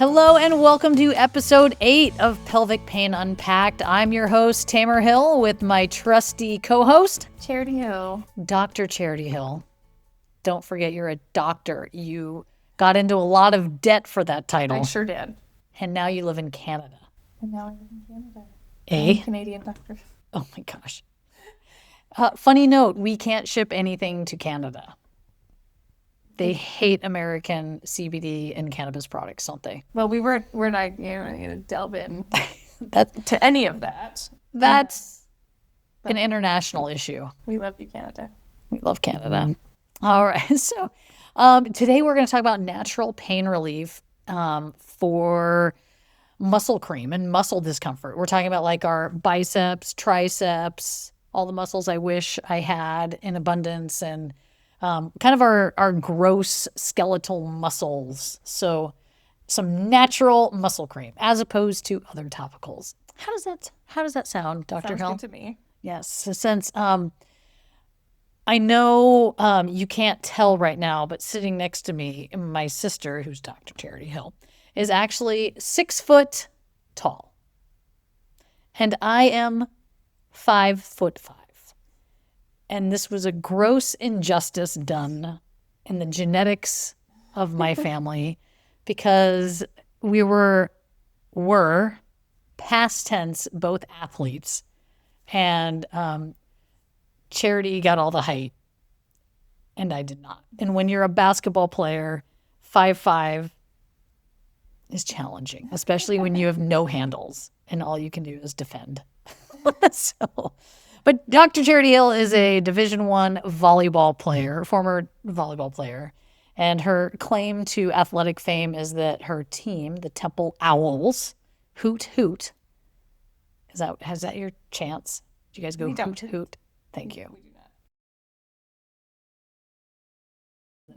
Hello and welcome to episode 8 of Pelvic Pain Unpacked. I'm your host, Tamer Hill, with my trusty co-host, Charity Hill. Dr. Charity Hill. Don't forget you're a doctor. You got into a lot of debt for that title. I sure did. And now you live in Canada. And now I live in Canada. Eh? I'm a Canadian doctor. Oh my gosh. Funny note, we can't ship anything to Canada. They hate American CBD and cannabis products, don't they? Well, we're not going to delve in That to any of that. That's an international issue. We love you, Canada. We love Canada. All right. So today we're going to talk about natural pain relief for muscle cream and muscle discomfort. We're talking about like our biceps, triceps, all the muscles I wish I had in abundance, and kind of our gross skeletal muscles. So some natural muscle cream as opposed to other topicals. How does that sound, Dr. Hill? Sounds good to me. Yes. So since I know you can't tell right now, but sitting next to me, my sister, who's Dr. Charity Hill, is actually 6 foot tall. And I am 5'5". And this was a gross injustice done in the genetics of my family because we were past tense, both athletes. And Charity got all the height and I did not. And when you're a basketball player, 5'5" is challenging, especially when you have no handles and all you can do is defend. But Dr. Charity Hill is a Division I volleyball player, former volleyball player, and her claim to athletic fame is that her team, the Temple Owls, hoot hoot. Is that your chance? Do you guys go hoot hoot? Thank you. We do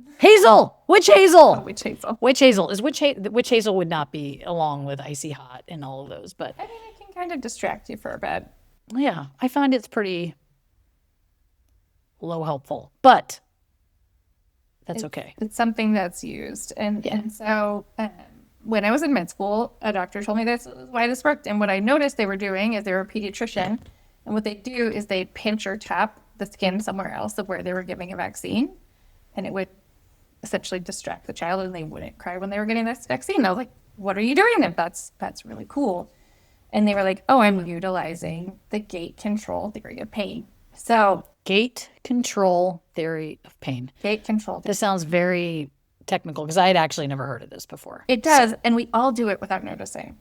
not. Hazel! Witch Hazel! Oh, witch hazel. Witch Hazel. Witch Hazel would not be along with Icy Hot and all of those, but I mean, it can kind of distract you for a bit. yeah, I find it's pretty low helpful, but that's okay. It's something that's used. And so when I was in med school, a doctor told me this is why this worked. And what I noticed they were doing is they were a pediatrician. And what they do is they pinch or tap the skin somewhere else of where they were giving a vaccine. And it would essentially distract the child and they wouldn't cry when they were getting this vaccine. I was like, what are you doing? And that's really cool. And they were like, oh, I'm utilizing the gate control theory of pain. So Gate control theory of pain. gate control. This sounds very technical because I had actually never heard of this before. It does. And we all do it without noticing.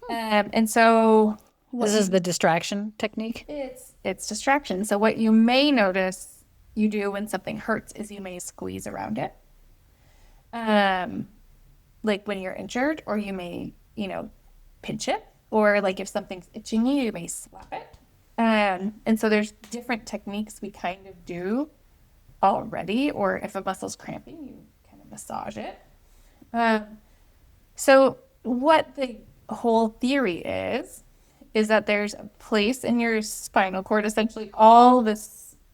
And so This is the distraction technique. it's distraction. So what you may notice you do when something hurts is you may squeeze around it. Like when you're injured, or you may, pinch it, or like if something's itching you, you may slap it. And so there's different techniques we kind of do already, or if a muscle's cramping, you kind of massage it. So what the whole theory is that there's a place in your spinal cord, essentially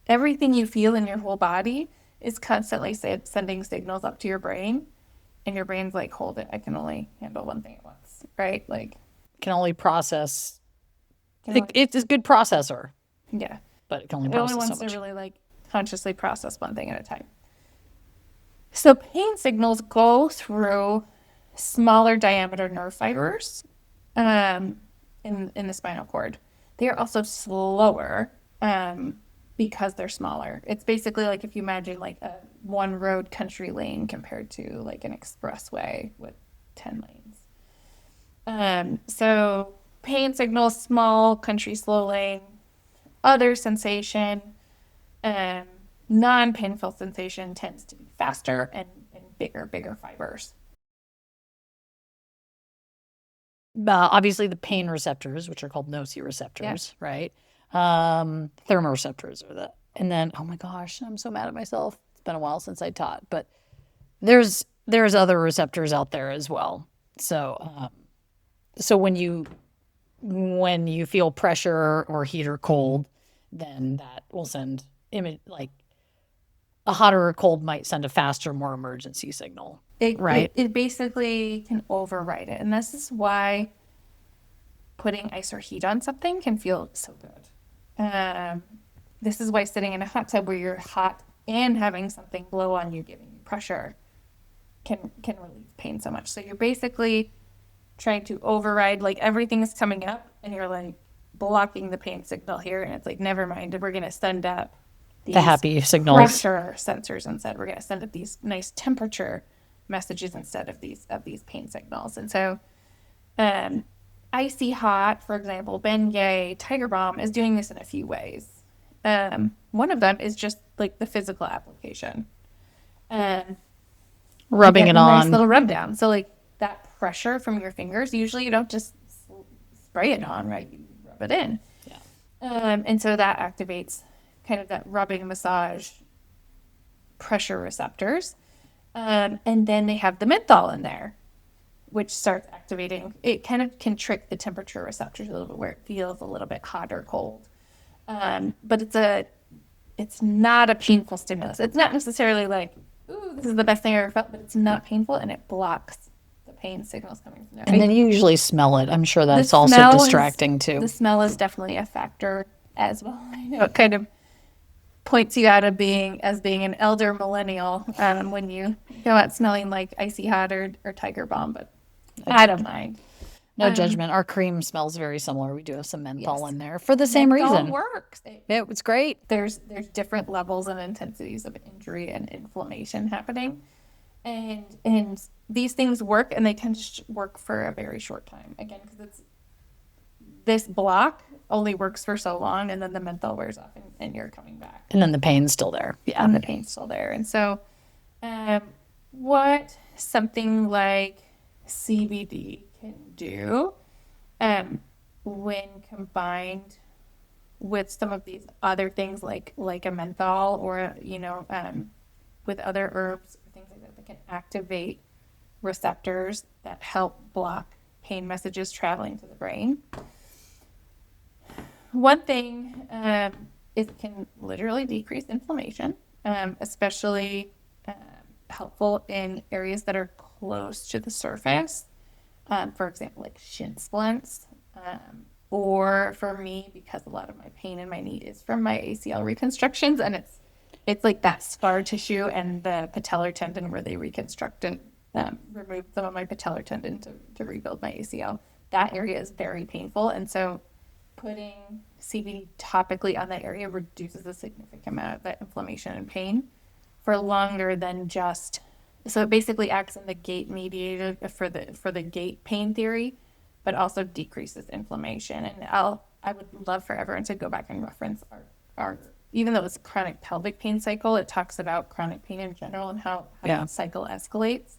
everything you feel in your whole body is constantly sending signals up to your brain, and your brain's like, hold it, I can only handle one thing at once, right? Like, Can only process. It's a good processor, yeah. but it can only It only process wants so much. to really like consciously process one thing at a time. So pain signals go through smaller diameter nerve fibers in the spinal cord. They are also slower because they're smaller. It's basically like if you imagine like a one road country lane compared to like an expressway with 10 lanes. So pain signals, small, country, slow lane. Other sensation, non-painful sensation tends to be faster and bigger fibers. Obviously, the pain receptors, which are called nociceptors, right? Thermoreceptors are that. And then, oh my gosh, I'm so mad at myself. It's been a while since I taught, but there's other receptors out there as well. So, so when you feel pressure or heat or cold, then that will send image, like a hot or a cold might send a faster, more emergency signal. Right. It basically can override it. And this is why putting ice or heat on something can feel so good. This is why sitting in a hot tub where you're hot and having something blow on you, giving you pressure, can relieve pain so much. So you're basically trying to override, like everything is coming up and you're like blocking the pain signal here. And it's like, never mind, we're going to send up The these happy signals. pressure sensors instead. We're going to send up these nice temperature messages instead of these pain signals. And so, icy hot, for example, Bengay, Tiger Balm is doing this in a few ways. One of them is just like the physical application. Rubbing it Nice on. little rub down. So like that pressure from your fingers, usually you don't just spray it on, right? You rub it in. Yeah. And so that activates kind of that rubbing massage pressure receptors. And then they have the menthol in there, which starts activating. It kind of can trick the temperature receptors a little bit where it feels a little bit hot or cold. But it's not a painful stimulus. It's not necessarily like, ooh, this is the best thing I ever felt, but it's not painful and it blocks the pain signals coming from there. And then you usually smell it. I'm sure that's also smell distracting too. The smell is definitely a factor as well. I know it kind of points you out of being an elder millennial when you go out smelling like icy hot or Tiger Balm, but I don't mind. No judgment. Our cream smells very similar. We do have some menthol Yes. in there for the same Menthol reason. works. It was great. There's different levels and intensities of injury and inflammation happening, and these things work, and they tend to work for a very short time. Again, because this block only works for so long, and then the menthol wears off, and you're coming back. And then the pain's still there. Yeah. And the pain's still there. And so, what something like CBD can do, when combined with some of these other things like a menthol or with other herbs or things like that can activate receptors that help block pain messages traveling to the brain. One thing it can literally decrease inflammation, especially helpful in areas that are close to the surface. For example, like shin splints, or for me, because a lot of my pain in my knee is from my ACL reconstructions, and it's like that scar tissue and the patellar tendon where they reconstruct and remove some of my patellar tendon to rebuild my ACL. That area is very painful, and so putting CBD topically on that area reduces a significant amount of that inflammation and pain for longer than just. So it basically acts in the gate mediator for the gate pain theory, but also decreases inflammation. And I would love for everyone to go back and reference our even though it's chronic pelvic pain cycle, it talks about chronic pain in general and how that cycle escalates,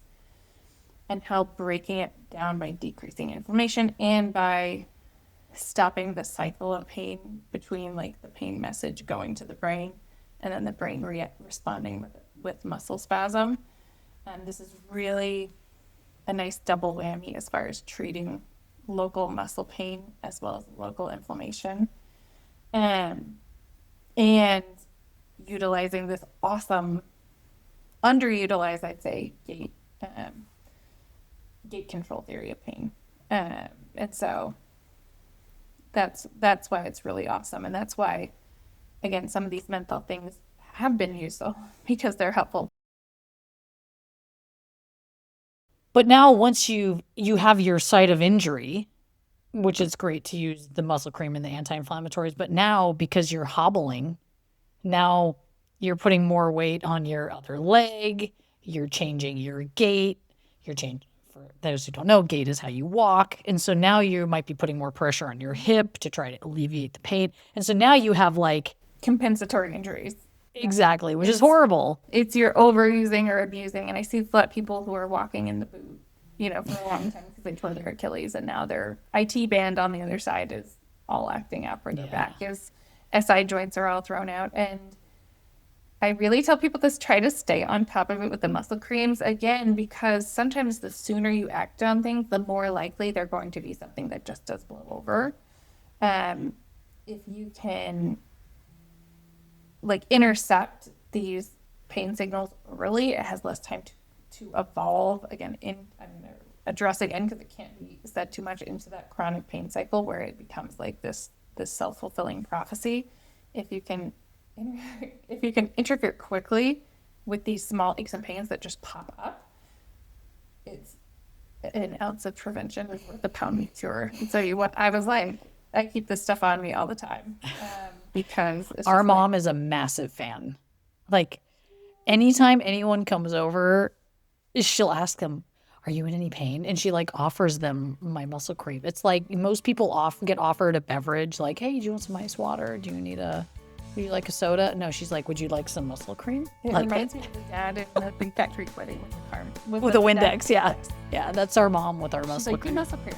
and how breaking it down by decreasing inflammation and by stopping the cycle of pain between like the pain message going to the brain and then the brain responding with muscle spasm. And this is really a nice double whammy as far as treating local muscle pain as well as local inflammation. And utilizing this awesome, underutilized, I'd say, gate control theory of pain. And so that's why it's really awesome. And that's why, again, some of these menthol things have been used because they're helpful. But now once you have your site of injury, which is great to use the muscle cream and the anti-inflammatories, but now because you're hobbling, now you're putting more weight on your other leg, you're changing your gait, for those who don't know, gait is how you walk. And so now you might be putting more pressure on your hip to try to alleviate the pain. And so now you have like compensatory injuries. Exactly, which is horrible. It's you're overusing or abusing. And I see a lot of people who are walking in the boot, for a long time because they tore their Achilles, and now their IT band on the other side is all acting up, or their back is, SI joints are all thrown out. And I really tell people to try to stay on top of it with the muscle creams, again, because sometimes the sooner you act on things, the more likely they're going to be something that just does blow over. If you can like intercept these pain signals early, it has less time to evolve again I'm going to address again because it can't be said too much into that chronic pain cycle where it becomes like this self-fulfilling prophecy. If you can interfere quickly with these small aches and pains that just pop up, it's an ounce of prevention is worth a pound of cure. And so I was like, I keep this stuff on me all the time because it's Our mom is a massive fan. Like, anytime anyone comes over, she'll ask them, "Are you in any pain?" And she like offers them my muscle cream. It's like most people get offered a beverage, like, "Hey, do you want some ice water? Would you like a soda?" No, she's like, "Would you like some muscle cream?" It like, reminds me of the dad in the big factory wedding with the car with a Windex. Yeah, that's our mom with our muscle like, cream. muscle cream.